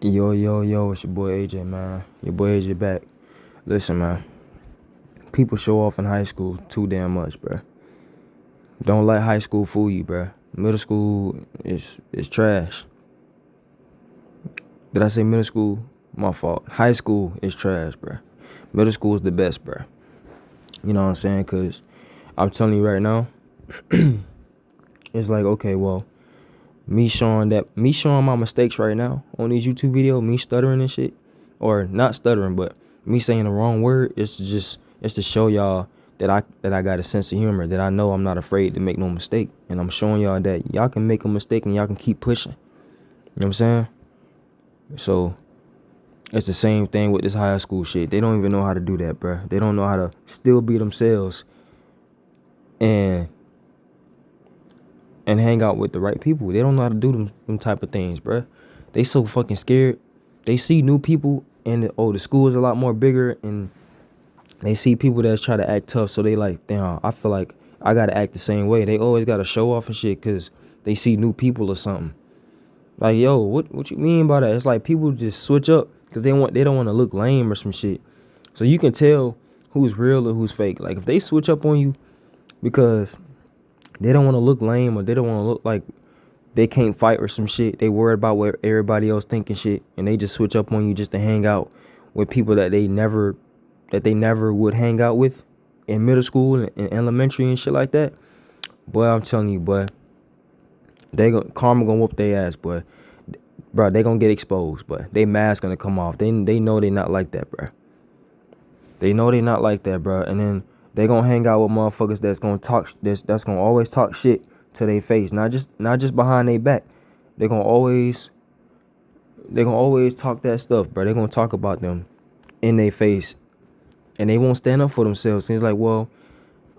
Yo, yo, yo, it's your boy AJ, man. Your boy AJ back. Listen, man. People show off in high school too damn much, bruh. Don't let high school fool you, bruh. Middle school is trash. Did I say middle school? My fault. High school is trash, bruh. Middle school is the best, bruh. You know what I'm saying? Because I'm telling you right now, it's like, okay, well, me showing my mistakes right now on these YouTube videos, me stuttering and shit, or not stuttering, but me saying the wrong word, it's to show y'all that I got a sense of humor, that I know I'm not afraid to make no mistake, and I'm showing y'all that y'all can make a mistake and y'all can keep pushing. You know what I'm saying? So it's the same thing with this high school shit. They don't even know how to do that, bruh. They don't know how to still be themselves and hang out with the right people. They don't know how to do them type of things, bruh. They so fucking scared. They see new people and the school is a lot more bigger, and they see people that's try to act tough, so they like, damn, I feel like I gotta act the same way. They always gotta show off and shit because they see new people or something. Like, yo, what you mean by that? It's like people just switch up because they don't want to look lame or some shit. So you can tell who's real or who's fake. Like if they switch up on you because they don't want to look lame, or they don't want to look like they can't fight or some shit. They worried about what everybody else thinking shit, and they just switch up on you just to hang out with people that they never would hang out with in middle school and elementary and shit like that. Boy, I'm telling you, boy, karma gonna whoop their ass, boy. Bro, they gonna get exposed, but they mask gonna come off. They know they not like that, bro. They know they not like that, bro. And then they gonna hang out with motherfuckers that's gonna talk that's gonna always talk shit to their face, not just behind their back. They gonna always talk that stuff, bro. They gonna talk about them in their face, and they won't stand up for themselves. And it's like, well,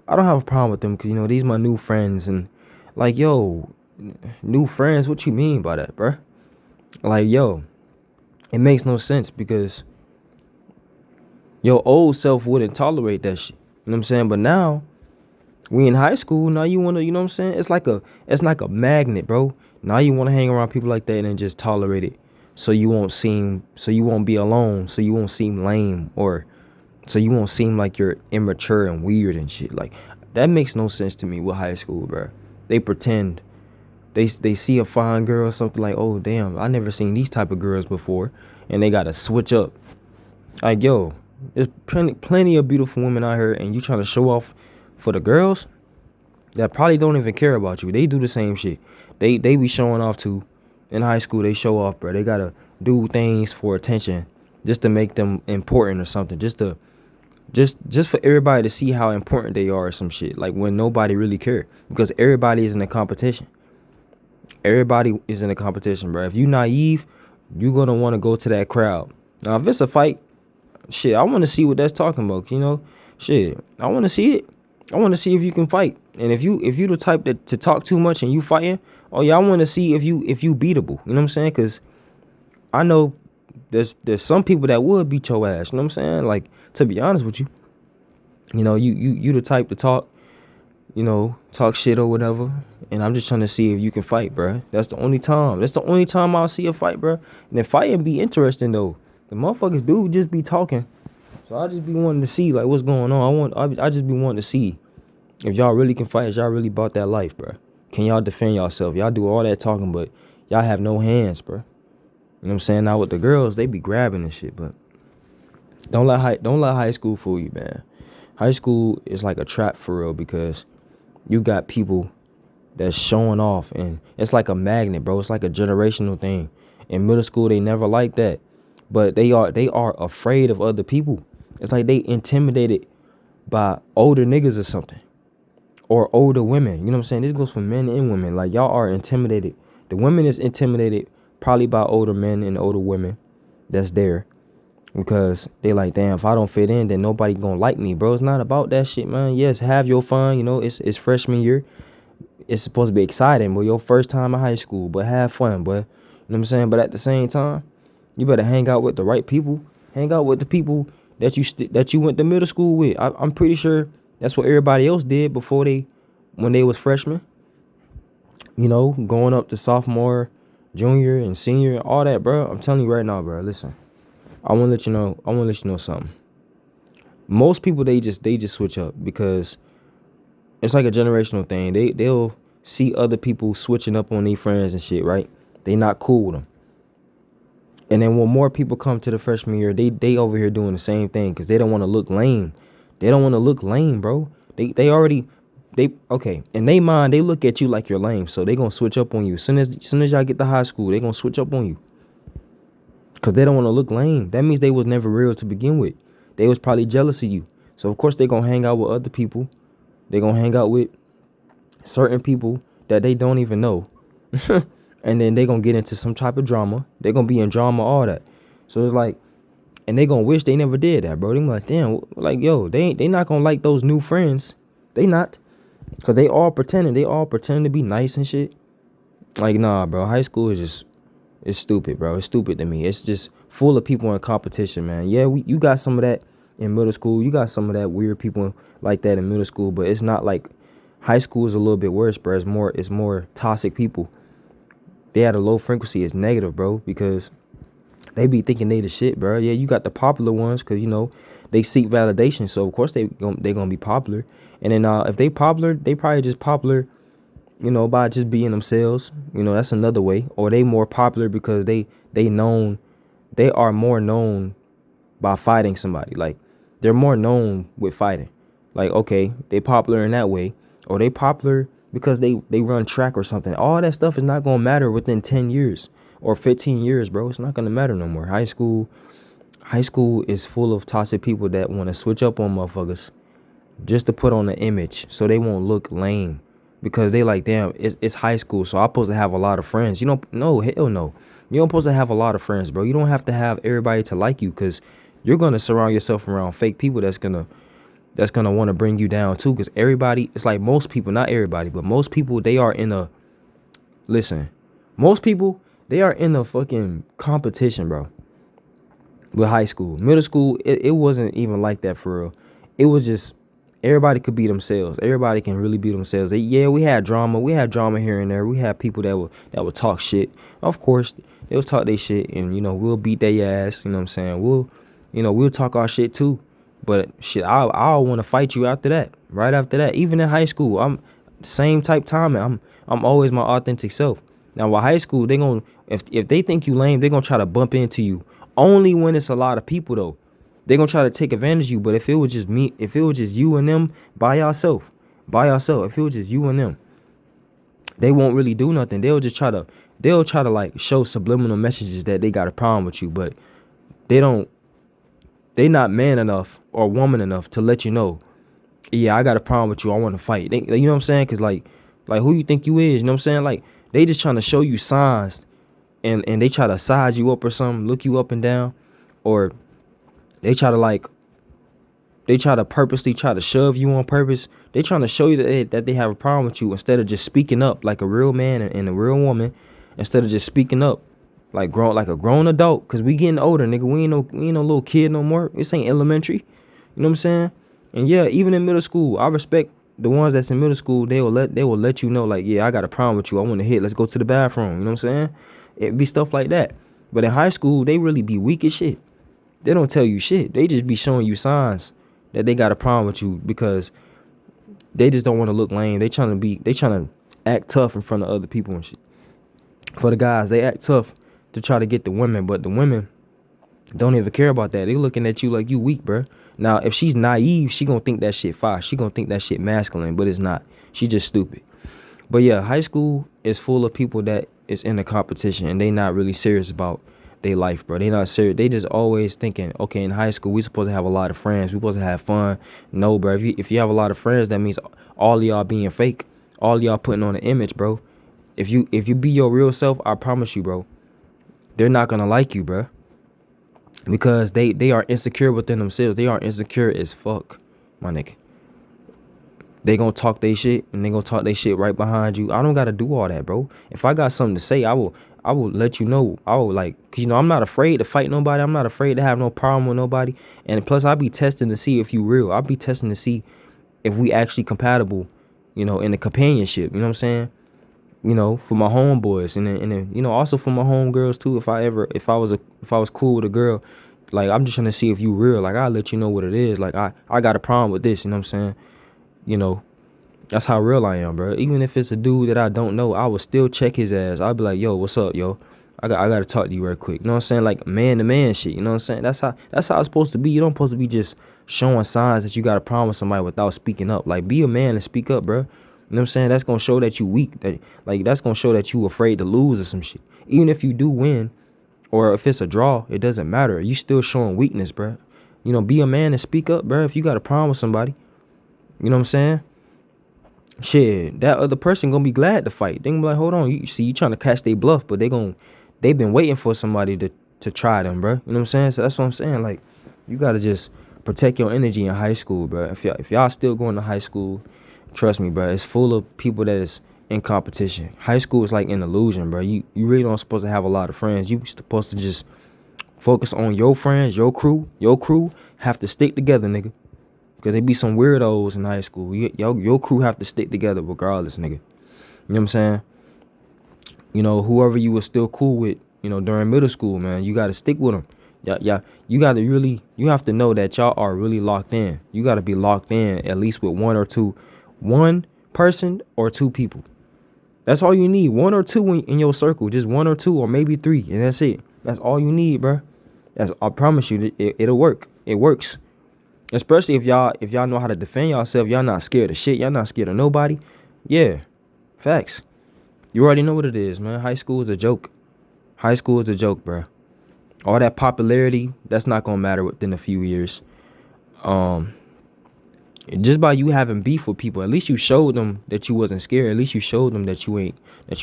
I don't have a problem with them because these my new friends, and like, yo, new friends. What you mean by that, bro? Like, yo, it makes no sense because your old self wouldn't tolerate that shit. You know what I'm saying? But now we in high school. Now you wanna, you know what I'm saying? It's like a magnet, bro. Now you wanna hang around people like that and then just tolerate it, so you won't be alone, so you won't seem lame, or so you won't seem like you're immature and weird and shit. Like that makes no sense to me with high school, bro. They pretend they see a fine girl or something, like, oh damn, I never seen these type of girls before, and they gotta switch up. Like, yo, there's plenty of beautiful women out here, and you trying to show off for the girls that probably don't even care about you. They do the same shit. They be showing off too. In high school, they show off, bro. They gotta do things for attention, just to make them important or something. Just for everybody to see how important they are or some shit. Like when nobody really care, because everybody is in a competition. Everybody is in a competition, bro. If you naive, you gonna want to go to that crowd. Now, if it's a fight, shit, I want to see what that's talking about. Shit, I want to see it. I want to see if you can fight. And if you the type that to talk too much and you fighting, oh yeah, I want to see if you beatable. You know what I'm saying? Because I know there's some people that would beat your ass. You know what I'm saying? Like, to be honest with you, you the type to talk shit or whatever. And I'm just trying to see if you can fight, bro. That's the only time. That's the only time I'll see a fight, bro. And the fighting be interesting though. The motherfuckers do just be talking. So I just be wanting to see like what's going on. I just be wanting to see if y'all really can fight. If y'all really about that life, bro. Can y'all defend yourself? Y'all do all that talking, but y'all have no hands, bro. You know what I'm saying? Now with the girls, they be grabbing and shit, but don't let high school fool you, man. High school is like a trap for real, because you got people that's showing off, and it's like a magnet, bro. It's like a generational thing. In middle school, they never like that, but they are afraid of other people. It's like they intimidated by older niggas or something, or older women. You know what I'm saying? This goes for men and women. Like, y'all are intimidated. The women is intimidated probably by older men and older women that's there, because they like, damn, if I don't fit in, then nobody gonna like me, bro. It's not about that shit, man. Yes, have your fun. It's freshman year. It's supposed to be exciting, but your first time in high school, but have fun, boy. You know what I'm saying? But at the same time, you better hang out with the right people. Hang out with the people that you went to middle school with. I'm pretty sure that's what everybody else did when they was freshmen. Going up to sophomore, junior and senior, all that, bro. I'm telling you right now, bro. Listen, I want to let you know. I want to let you know something. Most people they just switch up because it's like a generational thing. They'll see other people switching up on their friends and shit, right? They not cool with them. And then when more people come to the freshman year, they over here doing the same thing because they don't want to look lame. They don't want to look lame, bro. They already they okay. In they mind, they look at you like you're lame, so they gonna switch up on you. As soon as y'all get to high school, they gonna switch up on you because they don't want to look lame. That means they was never real to begin with. They was probably jealous of you. So of course they gonna hang out with other people. They gonna hang out with certain people that they don't even know. And then they gonna get into some type of drama. They gonna be in drama, all that. So it's like, and they gonna wish they never did that, bro. They be like, damn, like, yo, they not gonna like those new friends. They not. Cause they all pretending. They all pretending to be nice and shit. Like, nah, bro. High school is just, it's stupid, bro. It's stupid to me. It's just full of people in competition, man. Yeah, you got some of that in middle school. You got some of that weird people like that in middle school, but it's not like high school is a little bit worse, bro. It's more toxic people. They had a low frequency. It's negative, bro, because they be thinking they the shit, bro. Yeah, you got the popular ones because, they seek validation. So, of course, they gonna be popular. And then if they popular, they probably just popular, by just being themselves. That's another way. Or they more popular because they are more known by fighting somebody. Like, they're more known with fighting. Like, okay, they popular in that way. Or they popular because they run track or something. All that stuff is not going to matter within 10 years or 15 years, bro. It's not going to matter no more. High school is full of toxic people that want to switch up on motherfuckers just to put on an image so they won't look lame. Because they like, damn, it's high school, so I'm supposed to have a lot of friends. No, hell no. You don't supposed to have a lot of friends, bro. You don't have to have everybody to like you because you're going to surround yourself around fake people that's going to want to bring you down too, because everybody, it's like most people, not everybody, but most people, most people, they are in a fucking competition, bro, with high school. Middle school, it wasn't even like that for real. It was just, everybody could be themselves. Everybody can really be themselves. We had drama. We had drama here and there. We had people that would talk shit. Of course, they'll talk their shit and, we'll beat their ass. You know what I'm saying? We'll talk our shit too. But shit, I'll want to fight you after that. Right after that. Even in high school, I'm same type timing. I'm always my authentic self. Now, while high school, they gonna if they think you lame, they're gonna try to bump into you. Only when it's a lot of people though. They're gonna try to take advantage of you. But if it was just me, if it was just you and them by yourself, if it was just you and them, they won't really do nothing. They'll try to like show subliminal messages that they got a problem with you, but they not man enough or woman enough to let you know, yeah, I got a problem with you. I want to fight. You know what I'm saying? Cause like who you think you is? You know what I'm saying? Like they just trying to show you signs, and they try to size you up or something, look you up and down, or they try to purposely try to shove you on purpose. They trying to show you that they have a problem with you instead of just speaking up like a real man and a real woman, instead of just speaking up like a grown adult. Cause we getting older, nigga. We ain't no little kid no more. This ain't elementary. You know what I'm saying? And yeah, even in middle school, I respect the ones that's in middle school. They will let you know, like, yeah, I got a problem with you. I want to hit. Let's go to the bathroom. You know what I'm saying? It be stuff like that. But in high school, they really be weak as shit. They don't tell you shit. They just be showing you signs that they got a problem with you because they just don't want to look lame. They trying to act tough in front of other people and shit. For the guys, they act tough to try to get the women, but the women don't even care about that. They looking at you like you weak, bro. Now, if she's naive, she gonna think that shit fire. She gonna think that shit masculine, but it's not. She just stupid. But yeah, high school is full of people that is in a competition and they not really serious about their life, bro. They not serious. They just always thinking, okay, in high school we supposed to have a lot of friends. We supposed to have fun. No, bro. If you have a lot of friends, that means all of y'all being fake. All of y'all putting on an image, bro. If you be your real self, I promise you, bro, they're not gonna like you, bro. Because they are insecure within themselves. They are insecure as fuck, my nigga. They gonna talk they shit and they gonna talk they shit right behind you. I don't gotta do all that, bro. If I got something to say, I will let you know. I will cause I'm not afraid to fight nobody. I'm not afraid to have no problem with nobody. And plus I be testing to see if you real. I'll be testing to see if we actually compatible, in the companionship. You know what I'm saying? for my homeboys, and then also for my homegirls too. If I was cool with a girl, like I'm just trying to see if you real. Like I'll let you know what it is. Like I got a problem with this. You know what I'm saying? You know, that's how real I am, bro. Even if it's a dude that I don't know, I will still check his ass. I'll be like, yo, what's up, yo? I gotta talk to you real quick. You know what I'm saying? Like man to man shit. You know what I'm saying? That's how it's supposed to be. You don't supposed to be just showing signs that you got a problem with somebody without speaking up. Like be a man and speak up, bro. You know what I'm saying? That's gonna show that you weak. That's gonna show that you afraid to lose or some shit. Even if you do win, or if it's a draw, it doesn't matter. You still showing weakness, bro. Be a man and speak up, bro. If you got a problem with somebody, you know what I'm saying? Shit, that other person gonna be glad to fight. They gonna be like, hold on, you see, you trying to catch they bluff, but they've been waiting for somebody to try them, bro. You know what I'm saying? So that's what I'm saying. Like, you gotta just protect your energy in high school, bro. If y'all still going to high school, trust me, bro. It's full of people that is in competition. High school is like an illusion, bro. You really don't supposed to have a lot of friends. You supposed to just focus on your friends, your crew. Your crew have to stick together, nigga. Cause they be some weirdos in high school. Your crew have to stick together regardless, nigga. You know what I'm saying? Whoever you was still cool with, during middle school, man, you gotta stick with them. Yeah, you have to know that y'all are really locked in. You gotta be locked in at least with one person or two people. That's all you need. One or two in your circle, just one or two or maybe three, and that's it. That's all you need, bro. I promise you, it'll work. It works. Especially if y'all know how to defend yourself, y'all not scared of shit, y'all not scared of nobody. Yeah, facts. You already know what it is, man. High school is a joke. High school is a joke, bro. All that popularity, that's not gonna matter within a few years. Just by you having beef with people, at least you showed them that you wasn't scared. At least you showed them that you're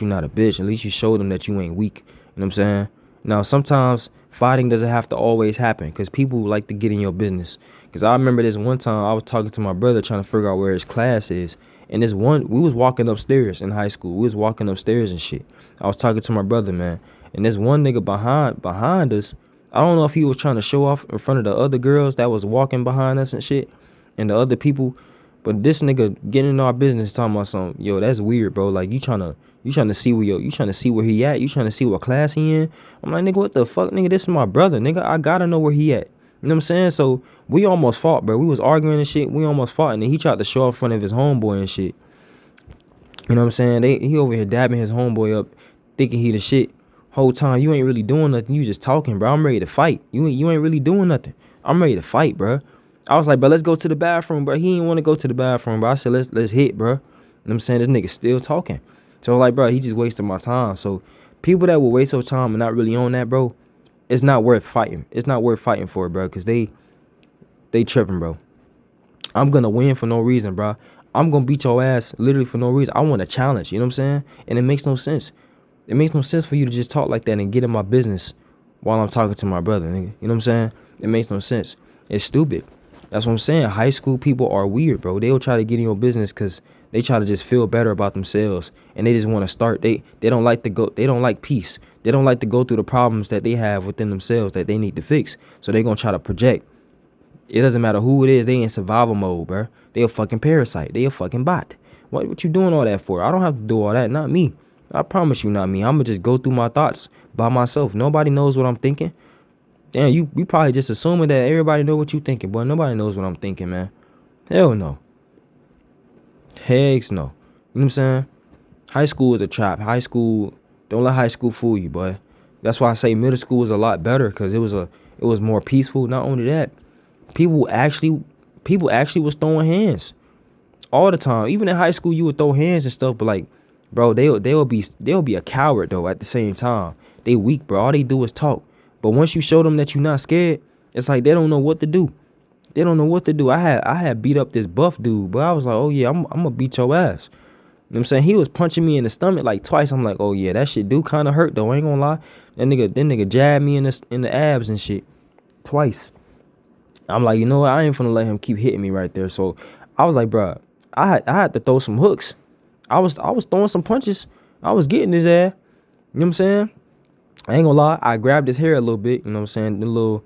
not a bitch. At least you showed them that you ain't weak. You know what I'm saying? Now, sometimes fighting doesn't have to always happen because people like to get in your business. Because I remember this one time I was talking to my brother trying to figure out where his class is. And we was walking upstairs in high school. We was walking upstairs and shit. I was talking to my brother, man. And this one nigga behind us, I don't know if he was trying to show off in front of the other girls that was walking behind us and shit and the other people. But this nigga getting in our business talking about something, yo, that's weird, bro. Like you trying to see where he at. You trying to see what class he in. I'm like, nigga, what the fuck, nigga? This is my brother, nigga. I gotta know where he at. You know what I'm saying? So we almost fought, bro. We was arguing and shit. We almost fought, and then he tried to show up in front of his homeboy and shit. You know what I'm saying? He over here dabbing his homeboy up, thinking he the shit. Whole time you ain't really doing nothing. You just talking, bro. I'm ready to fight. You ain't really doing nothing. I'm ready to fight, bro. I was like, bro, let's go to the bathroom, bro. He didn't want to go to the bathroom, bro. I said, let's hit, bro. You know what I'm saying? This nigga still talking. So like, bro, he just wasted my time. So people that will waste your time and not really on that, bro, it's not worth fighting. It's not worth fighting for, bro, because they tripping, bro. I'm gonna win for no reason, bro. I'm gonna beat your ass literally for no reason. I want a challenge, you know what I'm saying? And it makes no sense. It makes no sense for you to just talk like that and get in my business while I'm talking to my brother, nigga. You know what I'm saying? It makes no sense. It's stupid. That's what I'm saying. High school people are weird, bro. They'll try to get in your business because they try to just feel better about themselves and they just want to start. They don't like to go. They don't like peace. They don't like to go through the problems that they have within themselves that they need to fix. So they're gonna try to project. It doesn't matter who it is. They in survival mode, bro. They a fucking parasite. They a fucking bot. What you doing all that for? I don't have to do all that. Not me. I promise you, not me. I'm gonna just go through my thoughts by myself. Nobody knows what I'm thinking. Damn, you probably just assuming that everybody know what you thinking, but nobody knows what I'm thinking, man. Hell no. Hegs no. You know what I'm saying? High school is a trap. High school, don't let high school fool you, boy. That's why I say middle school is a lot better because it was more peaceful. Not only that, people actually was throwing hands all the time. Even in high school, you would throw hands and stuff, but like, bro, they'll be a coward though. At the same time, they weak, bro. All they do is talk. But once you show them that you're not scared, it's like they don't know what to do. They don't know what to do. I had beat up this buff dude, but I was like, oh yeah, I'm gonna beat your ass. You know what I'm saying? He was punching me in the stomach like twice. I'm like, oh yeah, that shit do kind of hurt though. I ain't gonna lie. That nigga jabbed me in the abs and shit twice. I'm like, you know what? I ain't finna let him keep hitting me right there. So I was like, bro, I had to throw some hooks. I was throwing some punches. I was getting his ass. You know what I'm saying? I ain't gonna lie. I grabbed his hair a little bit. You know what I'm saying?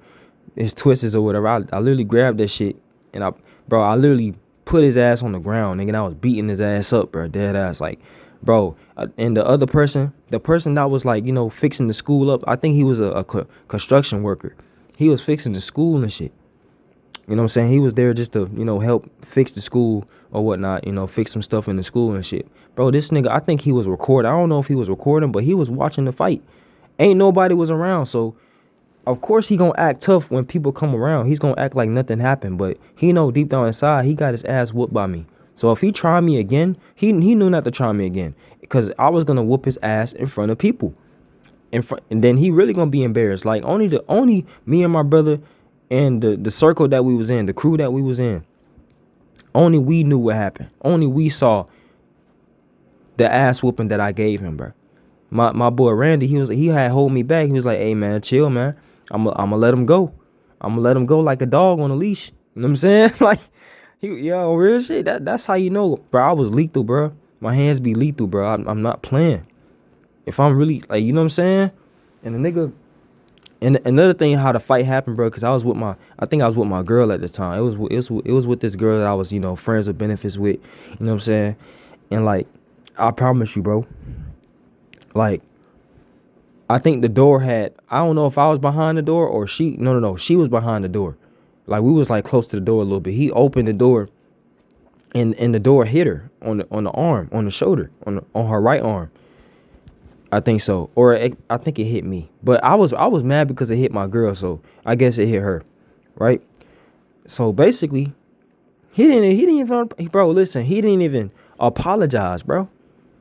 His twists or whatever. I literally grabbed that shit and I literally put his ass on the ground, nigga. And I was beating his ass up, bro. Dead ass. Like bro. And the person that was like, fixing the school up, I think he was a construction worker. He was fixing the school and shit. You know what I'm saying? He was there just to, help fix the school or whatnot, fix some stuff in the school and shit. Bro, this nigga, I think he was recording. I don't know if he was recording, but he was watching the fight. Ain't nobody was around, so of course he gonna act tough when people come around. He's gonna act like nothing happened, but he know deep down inside he got his ass whooped by me. So if he try me again, he knew not to try me again, because I was gonna whoop his ass in front of people. And then he really gonna be embarrassed. Like only me and my brother and the circle that we was in, the crew that we was in, only we knew what happened. Only we saw the ass whooping that I gave him, bro. My boy Randy, he had hold me back. He was like, "Hey man, chill, man. I'ma let him go. I'ma let him go like a dog on a leash." You know what I'm saying? Like, real shit. That's how you know, bro. I was lethal, bro. My hands be lethal, bro. I'm not playing. If I'm really like, you know what I'm saying? And the nigga, and another thing, how the fight happened, bro. Because I think I was with my girl at the time. It was with this girl that I was, friends with benefits with. You know what I'm saying? And like, I promise you, bro. Like, I think the door had, I don't know if I was behind the door or she, no, she was behind the door. Like, we was like close to the door a little bit. He opened the door and the door hit her on the arm, on the shoulder, on her right arm. I think so. I think it hit me. But I was mad because it hit my girl, so I guess it hit her. Right? So basically, he didn't even, bro, listen, he didn't even apologize, bro.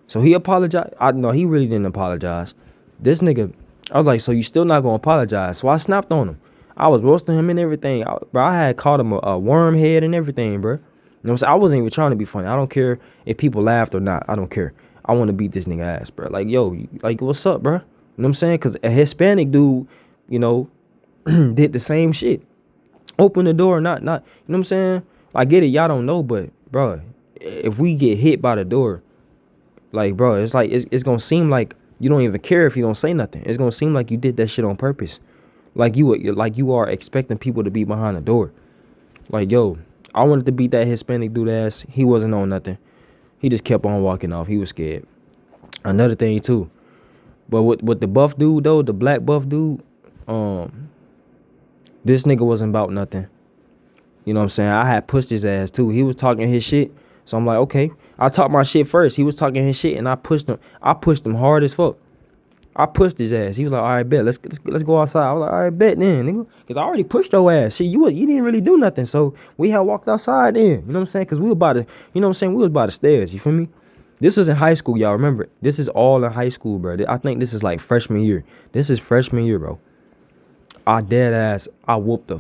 So he apologized. No, he really didn't apologize. This nigga, I was like, so you still not gonna apologize? So I snapped on him. I was roasting him and everything. Bro, I had called him a worm head and everything, bro. You know what I'm saying? I wasn't even trying to be funny. I don't care if people laughed or not. I don't care. I want to beat this nigga ass, bro. Like, yo, like, what's up, bro? You know what I'm saying? Because a Hispanic dude, did the same shit. Open the door, not, you know what I'm saying? I get it, y'all don't know, but, bro, if we get hit by the door, like, bro, it's like, it's going to seem like you don't even care if you don't say nothing. It's going to seem like you did that shit on purpose. Like you are expecting people to be behind the door. Like, yo, I wanted to beat that Hispanic dude ass. He wasn't on nothing. He just kept on walking off. He was scared. Another thing too. But with the buff dude though, the black buff dude, this nigga wasn't about nothing. You know what I'm saying? I had pushed his ass too. He was talking his shit. So I'm like, okay. I talked my shit first. He was talking his shit and I pushed him. I pushed him hard as fuck. I pushed his ass. He was like, all right, bet. Let's go outside. I was like, all right, bet then, nigga. Because I already pushed your ass. See, you didn't really do nothing. So we had walked outside then. You know what I'm saying? Because we were about to, you know what I'm saying? We was by the stairs. You feel me? This was in high school, y'all. Remember, this is all in high school, bro. I think this is like freshman year. This is freshman year, bro. I dead ass. I whooped the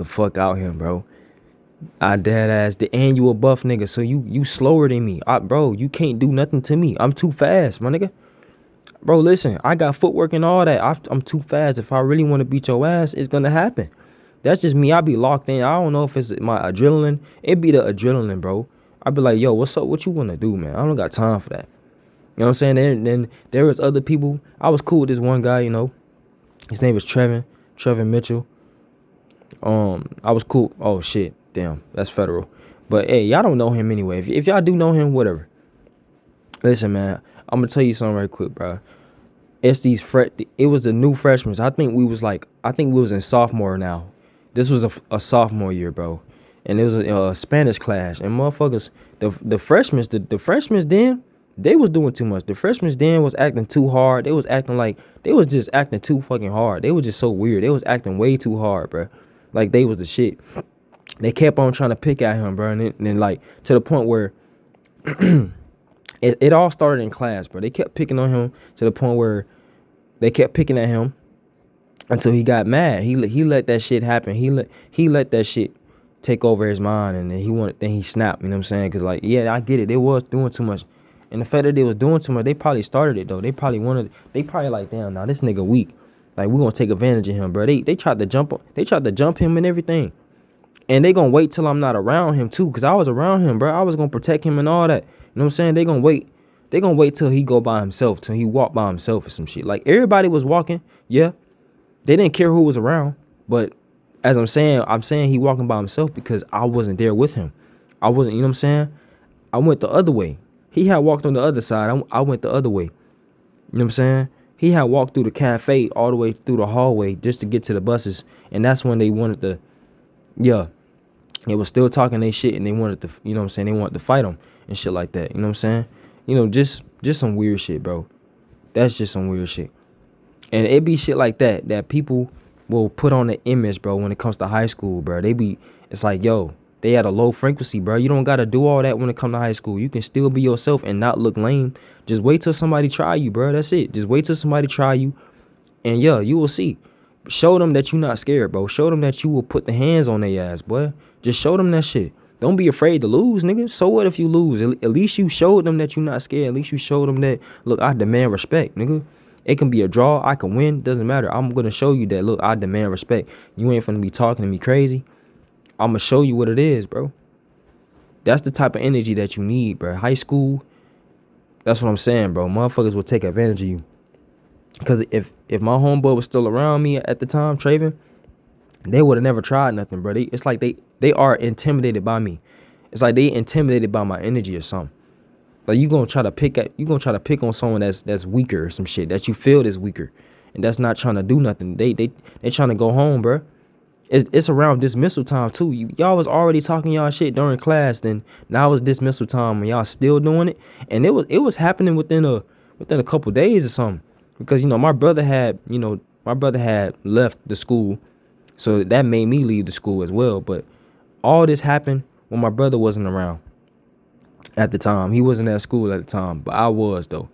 fuck out him, bro. I dead ass. And you a buff nigga. So you slower than me. Bro, you can't do nothing to me. I'm too fast, my nigga. Bro, listen, I got footwork and all that. I'm too fast. If I really want to beat your ass, it's going to happen. That's just me. I be locked in. I don't know if it's my adrenaline. It be the adrenaline, bro. I be like, yo, what's up? What you want to do, man? I don't got time for that. You know what I'm saying? Then there was other people. I was cool with this one guy, His name was Trevin Mitchell. I was cool. Oh, shit. Damn, that's federal. But, hey, y'all don't know him anyway. If y'all do know him, whatever. Listen, man. I'm gonna tell you something right quick, bro. It was the new freshmen. I think we was in sophomore now. This was a sophomore year, bro. And it was a Spanish class. And motherfuckers, the freshmen then, they was doing too much. The freshmen then was acting too hard. They was just acting too fucking hard. They was just so weird. They was acting way too hard, bro. Like they was the shit. They kept on trying to pick at him, bro. And then like to the point where It all started in class, bro. They kept picking on him to the point where they kept picking at him until he got mad. He let that shit happen. He let that shit take over his mind, and then he snapped. You know what I'm saying? Because like, yeah, I get it. They was doing too much, and the fact that they was doing too much, they probably started it though. They probably like, damn, now this nigga weak. Like we gonna take advantage of him, bro. They tried to jump him and everything. And they gonna wait till I'm not around him too, cause I was around him, bro. I was gonna protect him and all that. You know what I'm saying? They gonna wait till he go by himself, till he walk by himself or some shit. Like everybody was walking, yeah. They didn't care who was around, but as I'm saying he walking by himself because I wasn't there with him. I wasn't, you know what I'm saying? I went the other way. He had walked on the other side. I went the other way. You know what I'm saying? He had walked through the cafe all the way through the hallway just to get to the buses, and that's when they wanted to, yeah, they was still talking they shit, and they wanted to, you know what I'm saying? They wanted to fight him and shit like that. You know what I'm saying? You know, just some weird shit, bro. That's just some weird shit. And it be shit like that that people will put on the image, bro, when it comes to high school, bro. It's like, yo, they at a low frequency, bro. You don't got to do all that when it comes to high school. You can still be yourself and not look lame. Just wait till somebody try you, bro. That's it. Just wait till somebody try you. And yeah, you will see. Show them that you're not scared, bro. Show them that you will put the hands on their ass, boy. Just show them that shit. Don't be afraid to lose, nigga. So what if you lose? At least you showed them that you're not scared. At least you showed them that, look, I demand respect, nigga. It can be a draw. I can win. Doesn't matter. I'm going to show you that, look, I demand respect. You ain't finna be talking to me crazy. I'm going to show you what it is, bro. That's the type of energy that you need, bro. High school, that's what I'm saying, bro. Motherfuckers will take advantage of you. Because if my homeboy was still around me at the time, Traven, they would have never tried nothing, bro. It's like they are intimidated by me. It's like they intimidated by my energy or something. Like you gonna try to pick on someone that's weaker or some shit that you feel is weaker, and that's not trying to do nothing. They trying to go home, bro. It's around dismissal time too. Y'all was already talking y'all shit during class, then now it's dismissal time and y'all still doing it, and it was happening within a couple days or something. Because my brother had left the school, so that made me leave the school as well. But all this happened when my brother wasn't around at the time. He wasn't at school at the time, but I was though.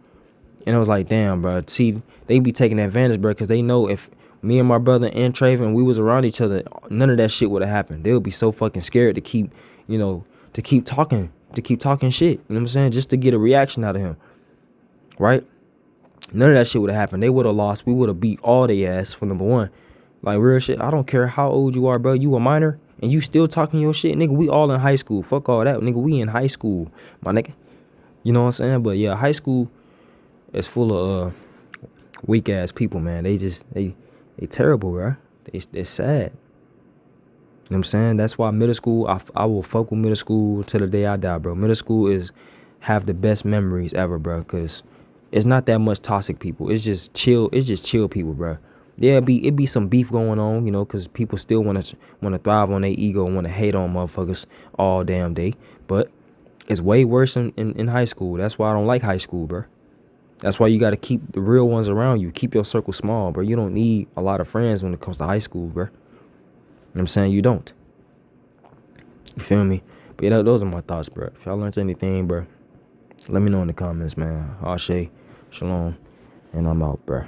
And I was like, damn, bro. See, they be taking advantage, bro, because they know if me and my brother and Traven, we was around each other, none of that shit would have happened. They would be so fucking scared to keep talking shit. You know what I'm saying? Just to get a reaction out of him, right? None of that shit would have happened. They would have lost. We would have beat all they ass for number one. Like, real shit. I don't care how old you are, bro. You a minor and you still talking your shit, nigga. We all in high school. Fuck all that, nigga. We in high school, my nigga. You know what I'm saying? But yeah, high school is full of weak ass people, man. They terrible, bro. They're sad. You know what I'm saying? That's why middle school, I will fuck with middle school till the day I die, bro. Middle school have the best memories ever, bro, because it's not that much toxic people. It's just chill people, bro. Yeah, it be some beef going on, because people still want to thrive on their ego and want to hate on motherfuckers all damn day. But it's way worse in high school. That's why I don't like high school, bro. That's why you got to keep the real ones around you. Keep your circle small, bro. You don't need a lot of friends when it comes to high school, bro. You know what I'm saying? You don't. You feel me? But yeah, those are my thoughts, bro. If y'all learned anything, bro, let me know in the comments, man. Ashe, shalom, and I'm out, bro.